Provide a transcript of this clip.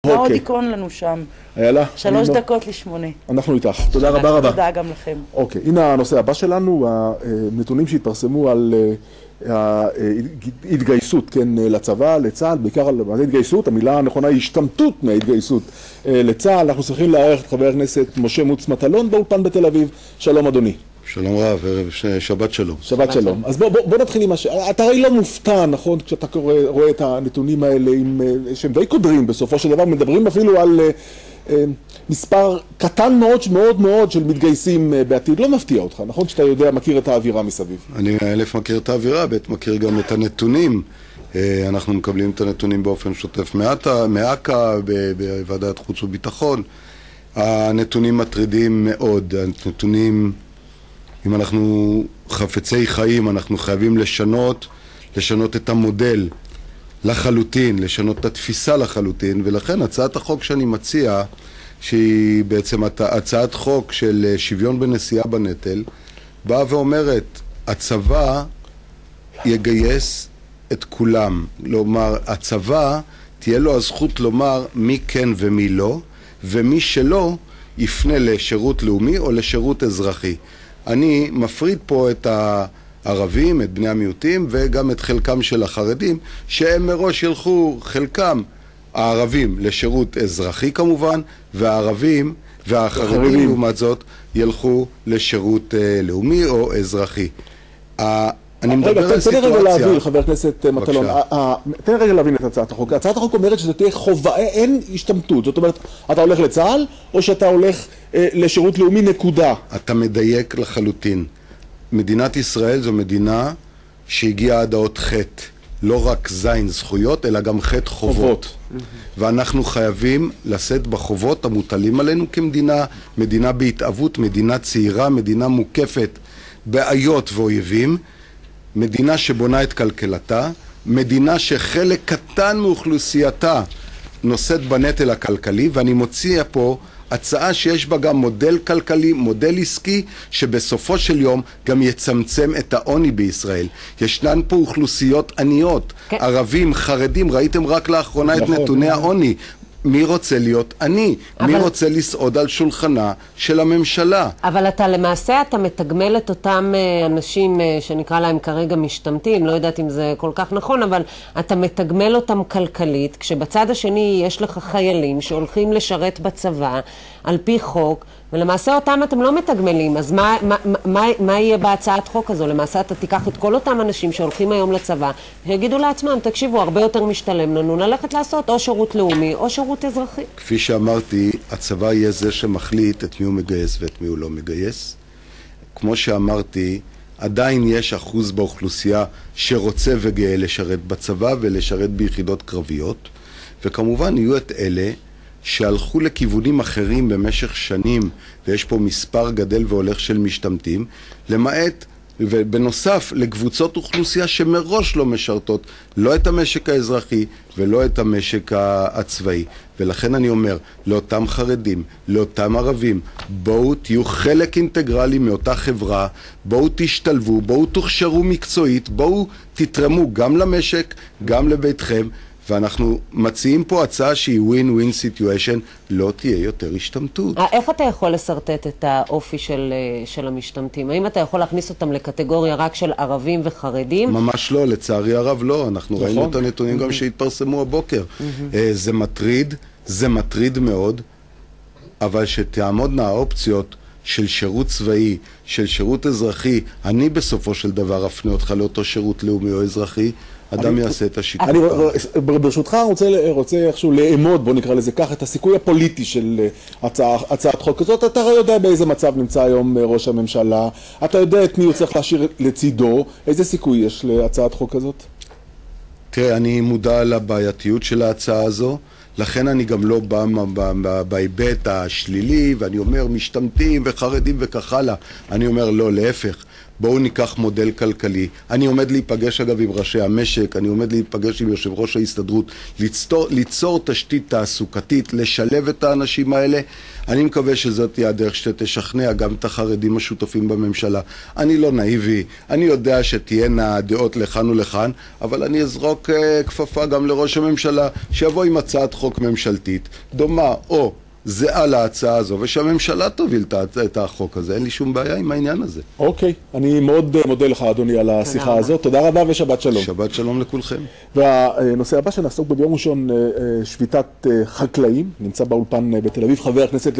מה עוד יקרון לנו שם? 3 דקות ל8. אנחנו איתך. תודה רבה רבה. תודה גם לכם. אוקיי, הנה הנושא הבא שלנו, הנתונים שהתפרסמו על ההתגייסות, כן, לצבא, לצה"ל, בעיקר על ההתגייסות, המילה הנכונה היא השתמטות מההתגייסות לצה"ל. אנחנו צריכים לארח את חבר הכנסת משה מוץ מטלון באולפן בתל אביב. שלום אדוני. שלום רב, שבת שלום. שבת שלום. אז בוא נתחיל עם אתה הרי לא מופתע, נכון, כשאתה רואה את הנתונים האלה, שהם די קודרים בסופו של דבר, מדברים אפילו על מספר קטן מאוד מאוד מאוד של מתגייסים בעתיד. לא מפתיע אותך, נכון? שאתה יודע, מכיר את האווירה מסביב. אני מכיר את האווירה, מכיר גם את הנתונים. אנחנו מקבלים את הנתונים באופן שוטף מאק"א, בוועדת חוץ וביטחון. הנתונים מטרידים מאוד, הנתונים... אם אנחנו חפצי חיים, אנחנו חייבים לשנות את המודל לחלוטין, לשנות את התפיסה לחלוטין, ולכן הצעת החוק שאני מציע, שהיא בעצם הצעת חוק של שוויון בנשיאה בנטל, באה ואומרת, הצבא יגייס את כולם. כלומר, הצבא תהיה לו הזכות לומר מי כן ומי לא, ומי שלא יפנה לשירות לאומי או לשירות אזרחי. אני מפריד פה את הערבים, את בני המיעוטים, וגם את חלקם של החרדים, שהם מראש ילכו, חלקם, הערבים לשירות אזרחי כמובן, והחרדים לעומת זאת ילכו לשירות לאומי או אזרחי. אני מדבר על סיטואציה... תן רגע להבין, חבר הכנסת מטלון, תן רגע להבין את הצעת החוק. הצעת החוק אומרת שזה תהיה חובה, אין השתמטות. זאת אומרת, אתה הולך לצה"ל, או שאתה הולך לשירות לאומי נקודה. אתה מדייק לחלוטין. מדינת ישראל זו מדינה שהגיעה עד האות חטא. לא רק זין זכויות, אלא גם חטא חובות. ואנחנו חייבים לשאת בחובות המוטלים עלינו כמדינה, מדינה בהתאבות, מדינה צעירה, מדינה מוקפת בעיות ואויבים, מדינה שבונה את כלכלתה, מדינה שחלק קטן מאוכלוסייתה נושאת בנטל הכלכלי, ואני מציע פה הצעה שיש בה גם מודל כלכלי, מודל עסקי, שבסופו של יום גם יצמצם את העוני בישראל. ישנן פה אוכלוסיות עניות, ערבים, חרדים, ראיתם רק לאחרונה את נתוני העוני. מי רוצה להיות עני? מי רוצה לסעוד על שולחנה של הממשלה? אבל למעשה אתה מתגמל את אותם אנשים שנקרא להם כרגע משתמטים, לא יודעת אם זה כל כך נכון, אבל אתה מתגמל אותם כלכלית, כשבצד השני יש לך חיילים שהולכים לשרת בצבא על פי חוק, ולמעשה אותם אתם לא מתגמלים. אז מה יהיה בהצעת חוק הזו? למעשה אתה תיקח את כל אותם אנשים שהולכים היום לצבא, שיגידו לעצמם, תקשיבו, הרבה יותר משתלם לנו ללכת לעשות או שירות לאומי או שירות אזרחי. כפי שאמרתי, הצבא יהיה זה שמחליט את מי הוא מגייס ואת מי הוא לא מגייס. כמו שאמרתי, עדיין יש אחוז באוכלוסייה שרוצה וגאה לשרת בצבא ולשרת ביחידות קרביות, וכמובן יהיו את אלה שהלכו לכיוונים אחרים במשך שנים, ויש פה מספר גדל והולך של משתמטים, למעט ובנוסף לקבוצות אוכלוסייה שמראש לא משרתות לא את המשק האזרחי ולא את המשק הצבאי. ולכן אני אומר לאותם חרדים, לאותם ערבים, בואו תהיו חלק אינטגרלי מאותה חברה, בואו תשתלבו, בואו תוכשרו מקצועית, בואו תתרמו גם למשק, גם לביתכם, ואנחנו מציעים פה הצעה שהיא win-win situation, לא תהיה יותר השתמטות. איך אתה יכול לסרטט את האופי של המשתמטים? האם אתה יכול להכניס אותם לקטגוריה רק של ערבים וחרדים? ממש לא, לצערי הרב לא. אנחנו ראינו את הנתונים גם שהתפרסמו הבוקר. זה מטריד מאוד, אבל שתעמודנה האופציות של שירות צבאי, של שירות אזרחי, אני בסופו של דבר אפנה אותך לאותו שירות לאומי או אזרחי, אדם יעשה את השיקול. ברשותך רוצה איכשהו לאמוד, בוא נקרא לזה כך, את הסיכוי הפוליטי של הצעת חוק הזאת. אתה יודע באיזה מצב נמצא היום ראש הממשלה, אתה יודע את מי הוא צריך להשאיר לצידו, איזה סיכוי יש להצעת חוק הזאת? תראה, אני מודע לבעייתיות של ההצעה הזו, לכן אני גם לא בא בהיבט השלילי, ואני אומר משתמטים וחרדים וכך הלאה. אני אומר לא, להפך. בואו ניקח מודל כלכלי. אני עומד להיפגש אגב עם ראשי המשק, אני עומד להיפגש עם יושב ראש ההסתדרות, ליצור תשתית תעסוקתית, לשלב את האנשים האלה. אני מקווה שזאת תהיה הדרך שתשכנע גם את החרדים השותפים בממשלה. אני לא נאיבי, אני יודע שתהיינה דעות לכאן ולכאן, אבל אני אזרוק כפפה גם לראש הממשלה, שיבוא עם הצעת חוק ממשלתית, דומה או זהה להצעה הזו, ושהממשלה תוביל את החוק הזה. אין לי שום בעיה עם העניין הזה. אוקיי, אני מאוד מודה לך אדוני על השיחה הזאת. תודה רבה ושבת שלום. שבת שלום לכולכם. והנושא הבא שנעסוק בו ביום ראשון, שביתת חקלאים, נמצא באולפן בתל אביב, חבר הכנסת